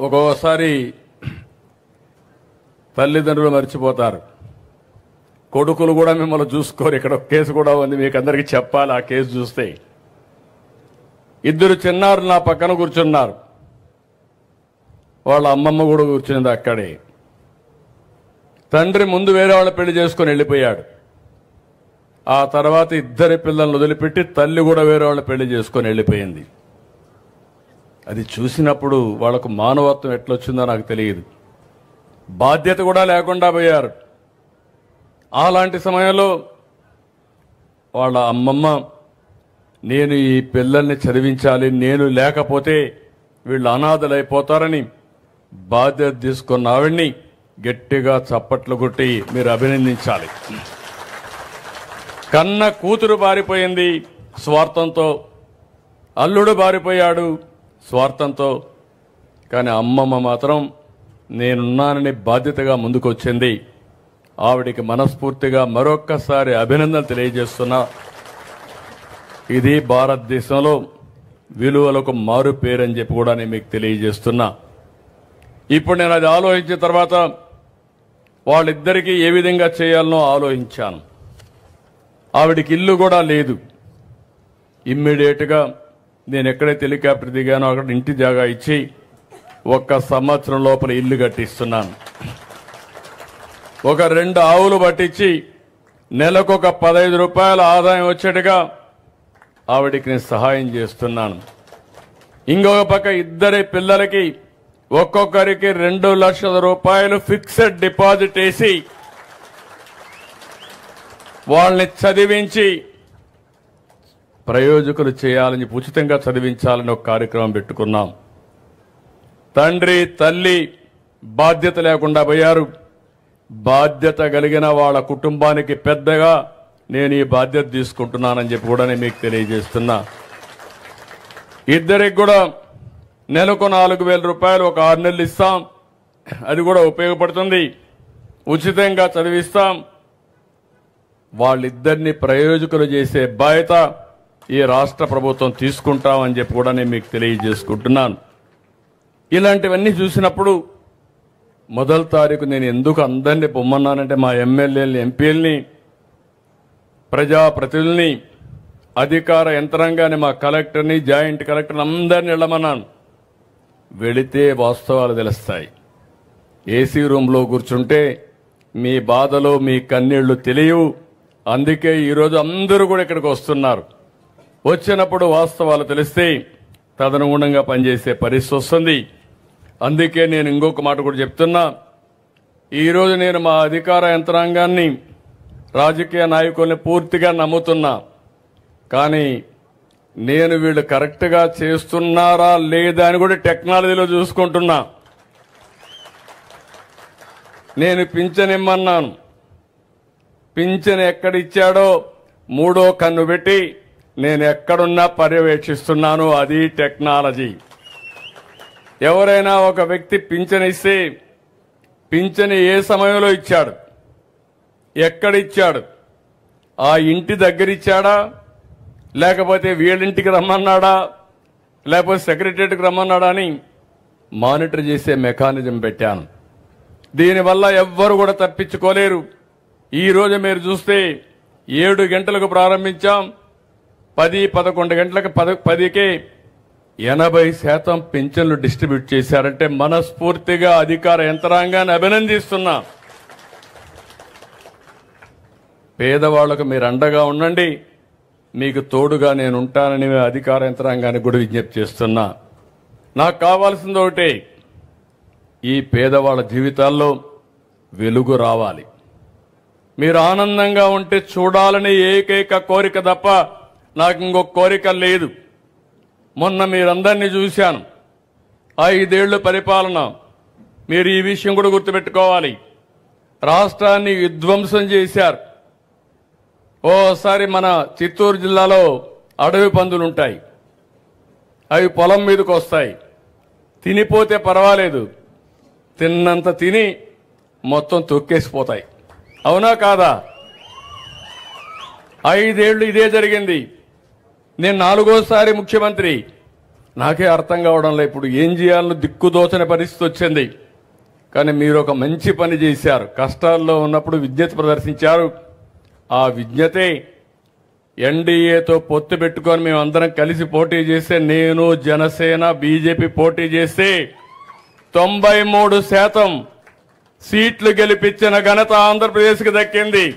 ఒక్కొక్కసారి తల్లిదండ్రులు మర్చిపోతారు, కొడుకులు కూడా మిమ్మల్ని చూసుకోరు. ఇక్కడ ఒక కేసు కూడా ఉంది, మీకు అందరికీ చెప్పాలి. ఆ కేసు చూస్తే ఇద్దరు చిన్నారు నా పక్కన కూర్చున్నారు, వాళ్ళ అమ్మమ్మ కూడా కూర్చున్నది అక్కడే. తండ్రి ముందు వేరే వాళ్ళ పెళ్లి చేసుకుని వెళ్ళిపోయాడు. ఆ తర్వాత ఇద్దరి పిల్లలను వదిలిపెట్టి తల్లి కూడా వేరే వాళ్ళ పెళ్లి చేసుకుని వెళ్ళిపోయింది. అది చూసినప్పుడు వాళ్లకు మానవత్వం ఎట్లొచ్చిందో నాకు తెలియదు. బాధ్యత కూడా లేకుండా పోయారు. అలాంటి సమయంలో వాళ్ళ అమ్మమ్మ, నేను ఈ పిల్లల్ని చదివించాలి, నేను లేకపోతే వీళ్ళు అనాథలైపోతారని బాధ్యత తీసుకున్న ఆవిడ్ని గట్టిగా చప్పట్లు కొట్టి మీరు అభినందించాలి. కన్న కూతురు బారిపోయింది స్వార్థంతో, అల్లుడు బారిపోయాడు స్వార్థంతో, కానీ అమ్మమ్మ మాత్రం నేనున్నానని బాధ్యతగా ముందుకొచ్చింది. ఆవిడికి మనస్ఫూర్తిగా మరొక్కసారి అభినందనలు తెలియజేస్తున్నా. ఇది భారతదేశంలో విలువలకు మారు పేరని చెప్పి కూడా నేను మీకు తెలియజేస్తున్నా. ఇప్పుడు నేను అది ఆలోచించిన తర్వాత వాళ్ళిద్దరికీ ఏ విధంగా చేయాలనో ఆలోచించాను. ఆవిడికి ఇల్లు కూడా లేదు. ఇమ్మీడియట్గా నేను ఎక్కడైతే హెలికాప్టర్ దిగానో అక్కడ ఇంటి జాగా ఇచ్చి 1 సంవత్సరం లోపల ఇల్లు కట్టిస్తున్నాను. ఒక 2 ఆవులు పట్టించి నెలకు 15 రూపాయల ఆదాయం వచ్చేట్టుగా ఆవిడికి నేను సహాయం చేస్తున్నాను. ఇంకొక పక్క ఇద్దరి పిల్లలకి ఒక్కొక్కరికి 2 లక్షల రూపాయలు ఫిక్స్డ్ డిపాజిట్ వేసి వాళ్ళని చదివించి ప్రయోజకులు చేయాలని, ఉచితంగా చదివించాలని ఒక కార్యక్రమం పెట్టుకున్నాం. తండ్రి తల్లి బాధ్యత లేకుండా పోయారు. బాధ్యత కలిగిన వాళ్ళ కుటుంబానికి పెద్దగా నేను ఈ బాధ్యత తీసుకుంటున్నానని చెప్పి కూడా నేను మీకు తెలియజేస్తున్నా. ఇద్దరికి కూడా నెలకు 4,000 రూపాయలు ఒక 6 నెలలు ఇస్తాం. అది కూడా ఉపయోగపడుతుంది. ఉచితంగా చదివిస్తాం. వాళ్ళిద్దరిని ప్రయోజకులు చేసే బాధ్యత ఈ రాష్ట్ర ప్రభుత్వం తీసుకుంటామని చెప్పి కూడా నేను మీకు తెలియజేసుకుంటున్నాను. ఇలాంటివన్నీ చూసినప్పుడు 1వ తారీఖు నేను ఎందుకు అందరినీ పొమ్మన్నానంటే మా ఎమ్మెల్యేలని, ఎంపీలని, ప్రజాప్రతినిధుల్ని, అధికార యంత్రాంగాన్ని, మా కలెక్టర్ని, జాయింట్ కలెక్టర్ని అందరినీ వెళ్ళమన్నాను. వెళితే వాస్తవాలు తెలుస్తాయి. ఏసీ రూమ్లో కూర్చుంటే మీ బాధలు, మీ కన్నీళ్లు తెలియవు. అందుకే ఈరోజు అందరూ కూడా ఇక్కడికి వస్తున్నారు. వచ్చినప్పుడు వాస్తవాలు తెలిస్తే తదనుగుణంగా పనిచేసే పరిస్థితి వస్తుంది. అందుకే నేను ఇంకొక మాట కూడా చెప్తున్నా. ఈరోజు నేను మా అధికార యంత్రాంగాన్ని, రాజకీయ నాయకుల్ని పూర్తిగా నమ్ముతున్నా. కానీ నేను వీళ్ళు కరెక్ట్గా చేస్తున్నారా లేదా అని కూడా టెక్నాలజీలో చూసుకుంటున్నా. నేను పింఛన్ ఇమ్మన్నాను. పింఛన్ ఎక్కడిచ్చాడో 3వ కన్ను పెట్టి నేను ఎక్కడున్నా పర్యవేక్షిస్తున్నాను. అది టెక్నాలజీ. ఎవరైనా ఒక వ్యక్తి పింఛన్ ఇస్తే పింఛన్ ఏ సమయంలో ఇచ్చాడు, ఎక్కడిచ్చాడు, ఆ ఇంటి దగ్గర ఇచ్చాడా, లేకపోతే వీళ్ళింటికి రమ్మన్నాడా, లేకపోతే సెక్రటరియట్కి రమ్మన్నాడా అని మానిటర్ చేసే మెకానిజం పెట్టాను. దీనివల్ల ఎవ్వరు కూడా తప్పించుకోలేరు. ఈ రోజు మీరు చూస్తే 7 గంటలకు ప్రారంభించాం. 10-11 గంటలకు 10కే 80% పింఛన్లు డిస్ట్రిబ్యూట్ చేశారంటే మనస్ఫూర్తిగా అధికార యంత్రాంగాన్ని అభినందిస్తున్నా. పేదవాళ్లకు మీరు అండగా ఉండండి, మీకు తోడుగా నేను ఉంటానని అధికార యంత్రాంగానికి కూడా విజ్ఞప్తి చేస్తున్నా. నాకు కావాల్సింది ఒకటే, ఈ పేదవాళ్ల జీవితాల్లో వెలుగు రావాలి. మీరు ఆనందంగా ఉంటే చూడాలని ఏకైక కోరిక తప్ప నాకు ఇంకొక కోరిక లేదు. మొన్న మీరందరినీ చూశాను. 5 ఏళ్ల పరిపాలన. మీరు ఈ విషయం కూడా గుర్తుపెట్టుకోవాలి. రాష్ట్రాన్ని విధ్వంసం చేశారు. ఓసారి మన చిత్తూరు జిల్లాలో అడవి పందులుంటాయి. అవి పొలం మీదకి వస్తాయి. తినిపోతే పర్వాలేదు, తిన్నంత తిని మొత్తం తొక్కేసిపోతాయి. అవునా కాదా? 5 ఏళ్లు ఇదే జరిగింది. నేను 4వ సారి ముఖ్యమంత్రి. నాకే అర్థం కావడం లేదు. ఇప్పుడు ఏం చేయాలో దిక్కుదోచని పరిస్థితి వచ్చింది. కానీ మీరు ఒక మంచి పని చేశారు. కష్టాల్లో ఉన్నప్పుడు విజ్ఞత ప్రదర్శించారు. ఆ విజ్ఞతే ఎన్డీఏతో పొత్తు పెట్టుకొని మేమందరం కలిసి పోటీ చేస్తే, నేను, జనసేన, బీజేపీ పోటీ చేస్తే 93% సీట్లు గెలిపించిన ఘనత ఆంధ్రప్రదేశ్కి దక్కింది.